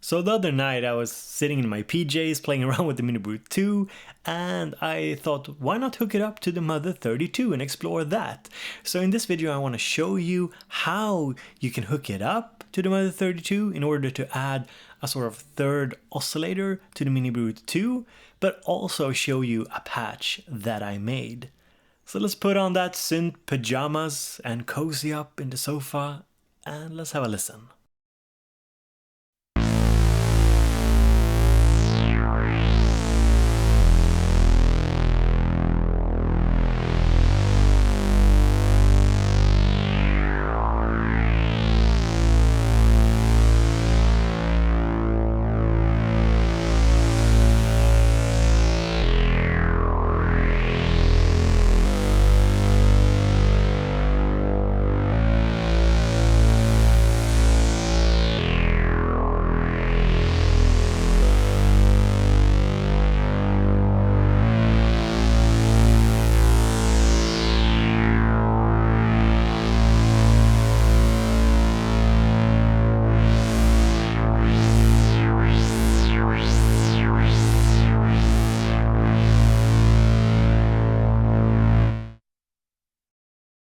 So the other night I was sitting in my PJs playing around with the MiniBrute 2 and I thought, why not hook it up to the Mother 32 and explore that? So in this video I want to show you how you can hook it up to the Mother 32 in order to add a sort of third oscillator to the MiniBrute 2, but also show you a patch that I made. So let's put on that synth pajamas and cozy up in the sofa and let's have a listen.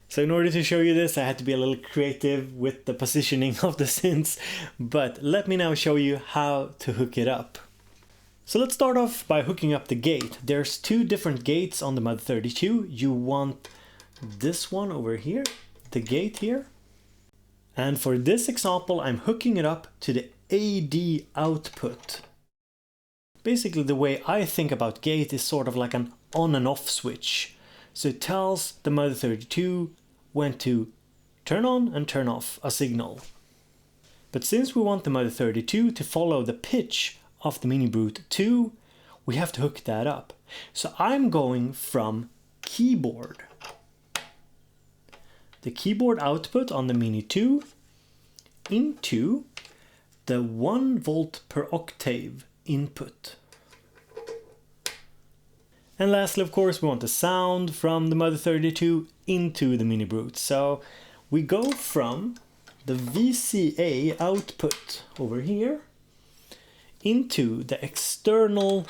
So in order to show you this, I had to be a little creative with the positioning of the synths, but let me now show you how to hook it up. So let's start off by hooking up the gate. There's two different gates on the Mother 32. You want this one over here, the gate here. And for this example, I'm hooking it up to the AD output. Basically, the way I think about gate is sort of like an on and off switch. So it tells the Mother 32 when to turn on and turn off a signal. But since we want the Mother 32 to follow the pitch of the MiniBrute 2, we have to hook that up. So I'm going from keyboard, the keyboard output on the Mini 2, into the 1 volt per octave input. And lastly, of course, we want the sound from the Mother 32 into the MiniBrute. So we go from the VCA output over here into the external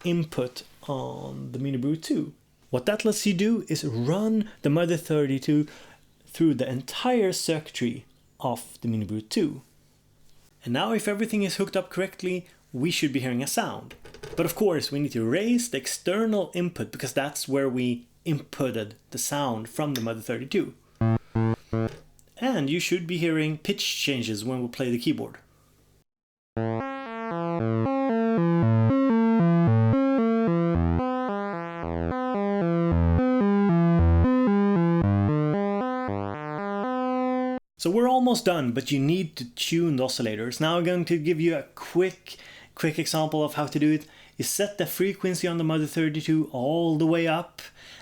input on the MiniBrute 2. What that lets you do is run the Mother 32 through the entire circuitry of the MiniBrute 2. And now if everything is hooked up correctly, we should be hearing a sound. But of course, we need to raise the external input because that's where we inputted the sound from the Mother 32. And you should be hearing pitch changes when we play the keyboard. So we're almost done, but you need to tune the oscillators. Now I'm going to give you a quick example of how to do it. You set the frequency on the Mother 32 all the way up,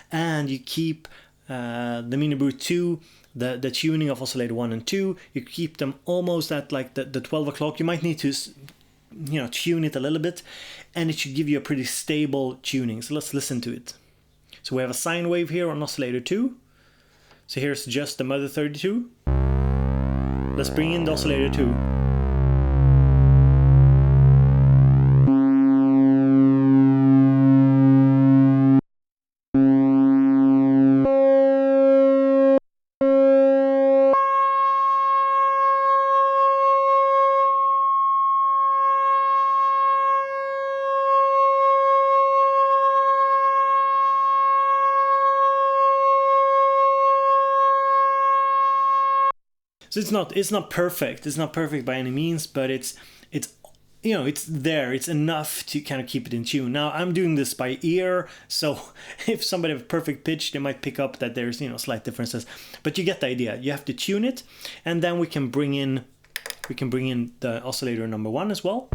and you keep the MiniBrute 2, the tuning of oscillator 1 and 2, you keep them almost at like the 12 o'clock. You might need to tune it a little bit, and it should give you a pretty stable tuning. So let's listen to it. So we have a sine wave here on oscillator 2. So here's just the Mother 32. Let's bring in the oscillator 2. So it's not perfect. It's not perfect by any means, but it's there. It's enough to kind of keep it in tune. Now I'm doing this by ear, so if somebody have perfect pitch, they might pick up that there's slight differences. But you get the idea. You have to tune it, and then we can bring in the oscillator number 1 as well.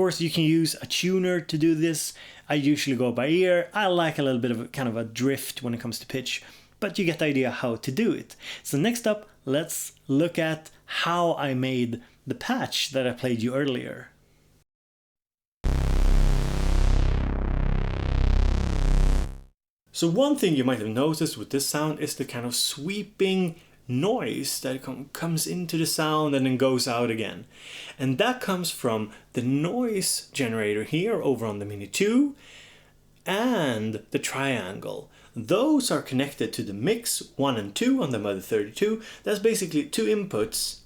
course, you can use a tuner to do this. I usually go by ear. I like a little bit of kind of a drift when it comes to pitch, but you get the idea how to do it. So next up, let's look at how I made the patch that I played you earlier. So one thing you might have noticed with this sound is the kind of sweeping noise that comes into the sound and then goes out again. And that comes from the noise generator here over on the Mini 2 and the triangle. Those are connected to the mix 1 and 2 on the Mother 32. That's basically two inputs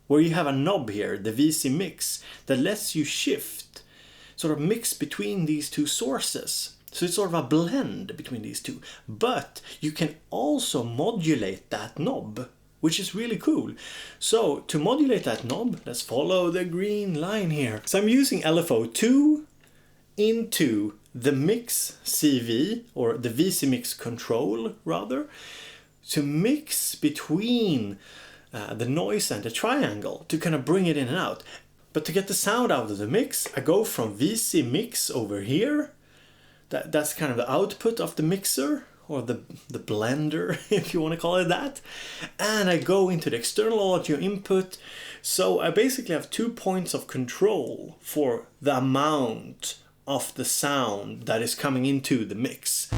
where you have a knob here, the VC mix, that lets you shift, sort of mix between these two sources. So it's sort of a blend between these two. But you can also modulate that knob, which is really cool. So to modulate that knob, let's follow the green line here. So I'm using LFO 2 into the mix CV, or the VC mix control rather, to mix between the noise and the triangle to kind of bring it in and out. But to get the sound out of the mix, I go from VC mix over here. That's kind of the output of the mixer, or the blender, if you want to call it that. And I go into the external audio input. So I basically have 2 points of control for the amount of the sound that is coming into the mix.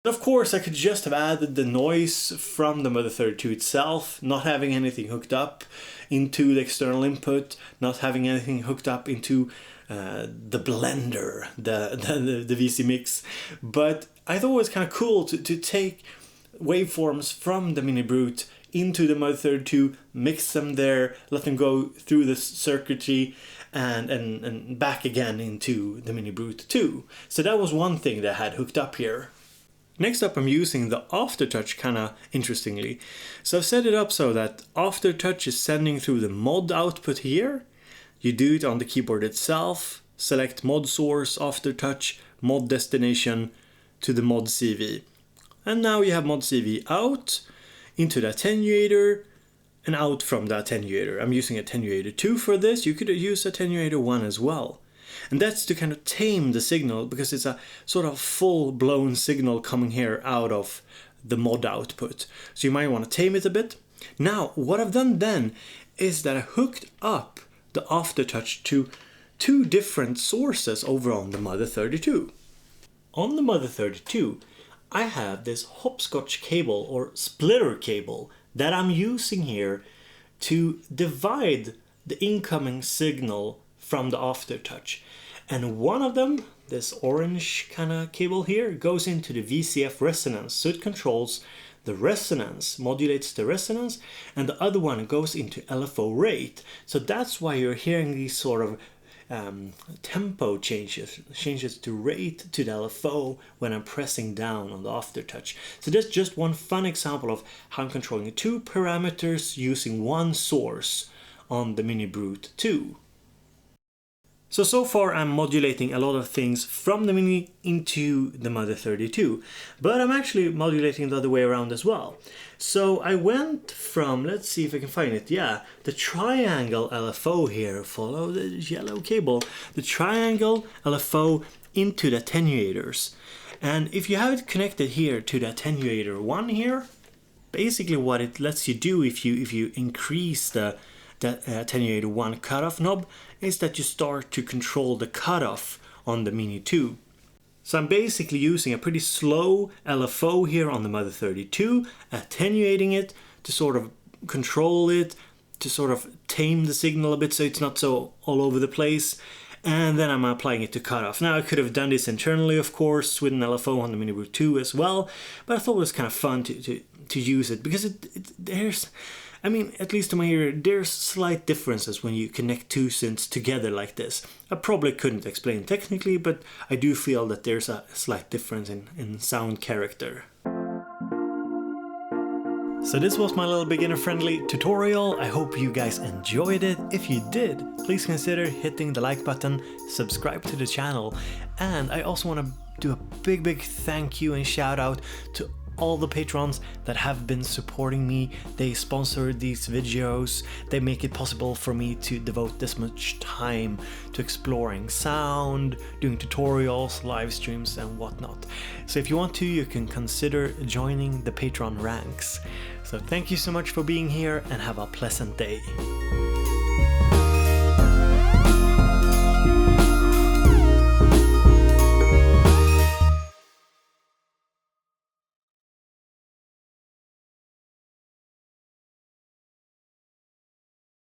Of course, I could just have added the noise from the Mother 32 itself, not having anything hooked up into the external input, not having anything hooked up into the blender, the VC mix. But I thought it was kind of cool to take waveforms from the MiniBrute into the Mother 32, mix them there, let them go through the circuitry, and back again into the MiniBrute 2. So that was one thing that I had hooked up here. Next up, I'm using the Aftertouch kind of interestingly. So I've set it up so that Aftertouch is sending through the mod output here. You do it on the keyboard itself, select mod source, Aftertouch, mod destination to the mod CV. And now you have mod CV out into the attenuator and out from the attenuator. I'm using attenuator 2 for this. You could use attenuator 1 as well. And that's to kind of tame the signal, because it's a sort of full-blown signal coming here out of the mod output. So you might want to tame it a bit. Now, what I've done then is that I hooked up the Aftertouch to 2 different sources over on the Mother 32. On the Mother 32, I have this hopscotch cable or splitter cable that I'm using here to divide the incoming signal from the Aftertouch. And one of them, this orange kind of cable here, goes into the VCF resonance. So it controls the resonance, modulates the resonance, and the other one goes into LFO rate. So that's why you're hearing these sort of tempo changes to rate to the LFO when I'm pressing down on the Aftertouch. So that's just one fun example of how I'm controlling 2 parameters using one source on the MiniBrute 2. So far I'm modulating a lot of things from the Mini into the Mother 32, but I'm actually modulating the other way around as well. So I went from, let's see if I can find it, yeah, the triangle LFO here, follow the yellow cable, the triangle LFO into the attenuators. And if you have it connected here to the attenuator 1 here, basically what it lets you do if you increase the attenuator 1 cutoff knob is that you start to control the cutoff on the Mini 2. So I'm basically using a pretty slow LFO here on the Mother 32, attenuating it to sort of control it, to sort of tame the signal a bit so it's not so all over the place. And then I'm applying it to cutoff. Now I could have done this internally, of course, with an LFO on the MiniBrute 2 as well, but I thought it was kind of fun to use it, because there's, I mean, at least to my ear, there's slight differences when you connect 2 synths together like this. I probably couldn't explain technically, but I do feel that there's a slight difference in sound character. So this was my little beginner-friendly tutorial. I hope you guys enjoyed it. If you did, please consider hitting the like button, subscribe to the channel, and I also want to do a big thank you and shout out to all the patrons that have been supporting me. They sponsor these videos, they make it possible for me to devote this much time to exploring sound, doing tutorials, live streams and whatnot. So if you want to, you can consider joining the Patreon ranks. So thank you so much for being here and have a pleasant day.